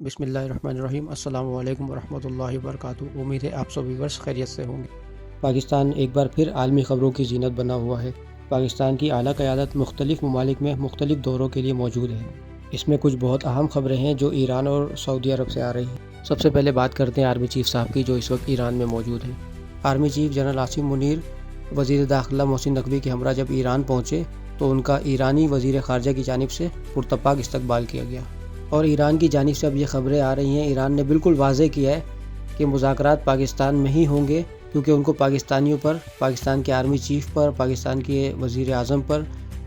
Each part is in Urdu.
بسم اللہ الرحمن الرحیم۔ السلام علیکم ورحمۃ اللہ وبرکاتہ۔ امید ہے آپ سب ویورز خیریت سے ہوں گے۔ پاکستان ایک بار پھر عالمی خبروں کی زینت بنا ہوا ہے۔ پاکستان کی اعلیٰ قیادت مختلف ممالک میں مختلف دوروں کے لیے موجود ہے۔ اس میں کچھ بہت اہم خبریں ہیں جو ایران اور سعودی عرب سے آ رہی ہیں۔ سب سے پہلے بات کرتے ہیں آرمی چیف صاحب کی، جو اس وقت ایران میں موجود ہیں۔ Army chief general Asim Munir وزیر داخلہ محسن نقوی کے ہمراہ جب ایران پہنچے تو ان کا ایرانی وزیر خارجہ کی جانب سے پرتپاک استقبال کیا گیا، اور ایران کی جانب سے اب یہ خبریں آ رہی ہیں، ایران نے بالکل واضح کیا ہے کہ مذاکرات پاکستان میں ہی ہوں گے، کیونکہ ان کو پاکستانیوں پر، پاکستان کے آرمی چیف پر، پاکستان کے وزیر اعظم پر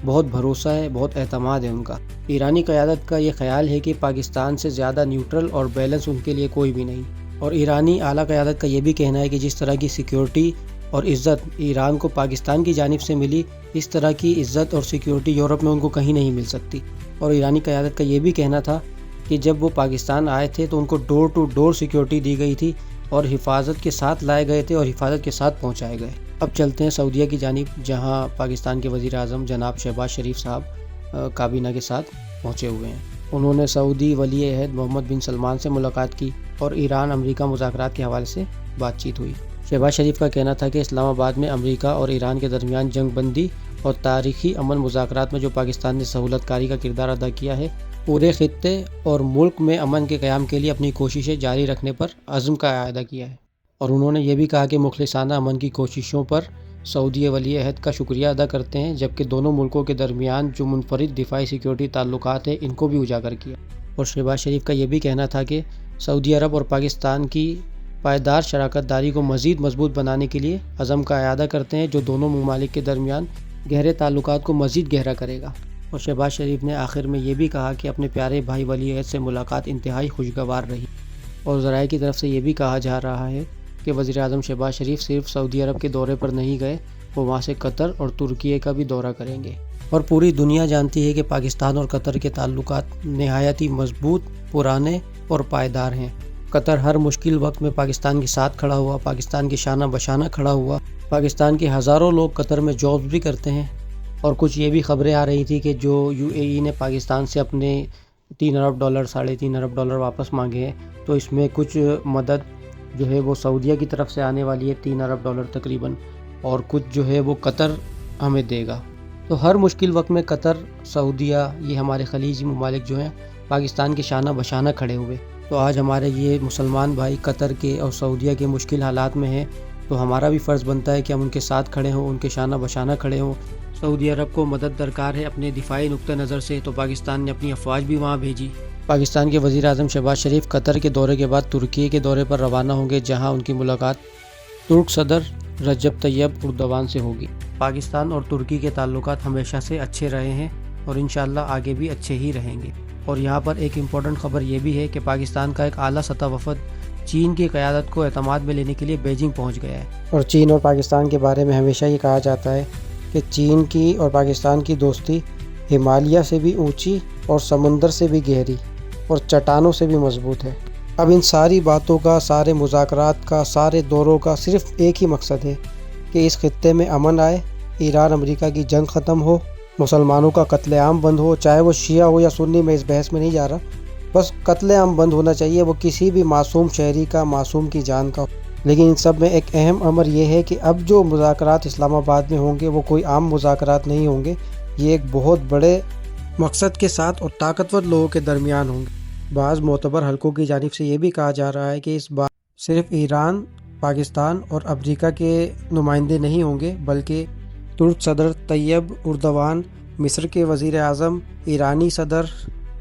بہت بھروسہ ہے، بہت اعتماد ہے ان کا۔ ایرانی قیادت کا یہ خیال ہے کہ پاکستان سے زیادہ نیوٹرل اور بیلنس ان کے لیے کوئی بھی نہیں، اور ایرانی اعلیٰ قیادت کا یہ بھی کہنا ہے کہ جس طرح کی سیکیورٹی اور عزت ایران کو پاکستان کی جانب سے ملی، اس طرح کی عزت اور سیکیورٹی یورپ میں ان کو کہیں نہیں مل سکتی۔ اور ایرانی قیادت کا یہ بھی کہنا تھا کہ جب وہ پاکستان آئے تھے تو ان کو ڈور ٹو ڈور سیکیورٹی دی گئی تھی اور حفاظت کے ساتھ لائے گئے تھے اور حفاظت کے ساتھ پہنچائے گئے۔ اب چلتے ہیں سعودیہ کی جانب، جہاں پاکستان کے وزیر اعظم جناب شہباز شریف صاحب کابینہ کے ساتھ پہنچے ہوئے ہیں۔ انہوں نے سعودی ولی عہد محمد بن سلمان سے ملاقات کی اور ایران امریکہ مذاکرات کے حوالے سے بات چیت ہوئی۔ شہباز شریف کا کہنا تھا کہ اسلام آباد میں امریکہ اور ایران کے درمیان جنگ بندی اور تاریخی امن مذاکرات میں جو پاکستان نے سہولت کاری کا کردار ادا کیا ہے، پورے خطے اور ملک میں امن کے قیام کے لیے اپنی کوششیں جاری رکھنے پر عزم کا اعادہ کیا ہے۔ اور انہوں نے یہ بھی کہا کہ مخلصانہ امن کی کوششوں پر سعودی ولی عہد کا شکریہ ادا کرتے ہیں، جبکہ دونوں ملکوں کے درمیان جو منفرد دفاعی سیکیورٹی تعلقات ہیں ان کو بھی اجاگر کیا۔ اور شہباز شریف کا یہ بھی کہنا تھا کہ سعودی عرب اور پاکستان کی پائیدار شراکت داری کو مزید مضبوط بنانے کے لیے عزم کا اعادہ کرتے ہیں، جو دونوں ممالک کے درمیان گہرے تعلقات کو مزید گہرا کرے گا۔ اور شہباز شریف نے آخر میں یہ بھی کہا کہ اپنے پیارے بھائی ولی عہد سے ملاقات انتہائی خوشگوار رہی، اور ذرائع کی طرف سے یہ بھی کہا جا رہا ہے کہ وزیر اعظم شہباز شریف صرف سعودی عرب کے دورے پر نہیں گئے، وہ وہاں سے قطر اور ترکی کا بھی دورہ کریں گے۔ اور پوری دنیا جانتی ہے کہ پاکستان اور قطر کے تعلقات نہایت ہی مضبوط، پرانے اور پائیدار ہیں۔ قطر ہر مشکل وقت میں پاکستان کے ساتھ کھڑا ہوا، پاکستان کی شانہ بشانہ کھڑا ہوا۔ پاکستان کے ہزاروں لوگ قطر میں جابز بھی کرتے ہیں، اور کچھ یہ بھی خبریں آ رہی تھی کہ جو UAE نے پاکستان سے اپنے $3 ارب، $3.5 ارب واپس مانگے ہیں، تو اس میں کچھ مدد جو ہے وہ سعودیہ کی طرف سے آنے والی ہے، $3 ارب تقریباً، اور کچھ جو ہے وہ قطر ہمیں دے گا۔ تو ہر مشکل وقت میں قطر، سعودیہ، یہ ہمارے خلیجی ممالک جو ہیں پاکستان کے شانہ بشانہ کھڑے ہوئے۔ تو آج ہمارے یہ مسلمان بھائی قطر کے اور سعودیہ کے مشکل حالات میں ہیں، تو ہمارا بھی فرض بنتا ہے کہ ہم ان کے ساتھ کھڑے ہوں، ان کے شانہ بشانہ کھڑے ہوں۔ سعودی عرب کو مدد درکار ہے اپنے دفاعی نقطہ نظر سے، تو پاکستان نے اپنی افواج بھی وہاں بھیجی۔ پاکستان کے وزیر اعظم شہباز شریف قطر کے دورے کے بعد ترکی کے دورے پر روانہ ہوں گے، جہاں ان کی ملاقات ترک صدر رجب طیب اردوان سے ہوگی۔ پاکستان اور ترکی کے تعلقات ہمیشہ سے اچھے رہے ہیں اور انشاءاللہ آگے بھی اچھے ہی رہیں گے۔ اور یہاں پر ایک امپورٹنٹ خبر یہ بھی ہے کہ پاکستان کا ایک اعلیٰ سطح وفد چین کی قیادت کو اعتماد میں لینے کے لیے بیجنگ پہنچ گیا ہے۔ اور چین اور پاکستان کے بارے میں ہمیشہ یہ کہا جاتا ہے کہ چین کی اور پاکستان کی دوستی ہمالیہ سے بھی اونچی اور سمندر سے بھی گہری اور چٹانوں سے بھی مضبوط ہے۔ اب ان ساری باتوں کا، سارے مذاکرات کا، سارے دوروں کا صرف ایک ہی مقصد ہے کہ اس خطے میں امن آئے، ایران امریکہ کی جنگ ختم ہو، مسلمانوں کا قتل عام بند ہو، چاہے وہ شیعہ ہو یا سنی، میں اس بحث میں نہیں جا رہا، بس قتل عام بند ہونا چاہیے، وہ کسی بھی معصوم شہری کا، معصوم کی جان کا۔ لیکن ان سب میں ایک اہم امر یہ ہے کہ اب جو مذاکرات اسلام آباد میں ہوں گے وہ کوئی عام مذاکرات نہیں ہوں گے، یہ ایک بہت بڑے مقصد کے ساتھ اور طاقتور لوگوں کے درمیان ہوں گے۔ بعض معتبر حلقوں کی جانب سے یہ بھی کہا جا رہا ہے کہ اس بار صرف ایران، پاکستان اور امریکہ کے نمائندے نہیں ہوں گے، بلکہ ترک صدر طیب اردوان، مصر کے وزیر اعظم، ایرانی صدر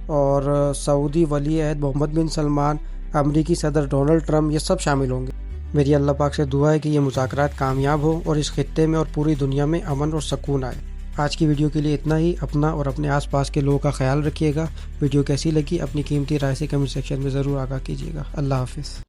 اور سعودی ولی عہد محمد بن سلمان، امریکی صدر ڈونلڈ ٹرمپ، یہ سب شامل ہوں گے۔ میری اللہ پاک سے دعا ہے کہ یہ مذاکرات کامیاب ہوں اور اس خطے میں اور پوری دنیا میں امن اور سکون آئے۔ آج کی ویڈیو کے لیے اتنا ہی۔ اپنا اور اپنے آس پاس کے لوگوں کا خیال رکھیے گا۔ ویڈیو کیسی لگی اپنی قیمتی رائے سے کمنٹ سیکشن میں ضرور آگاہ کیجیے گا۔ اللہ حافظ۔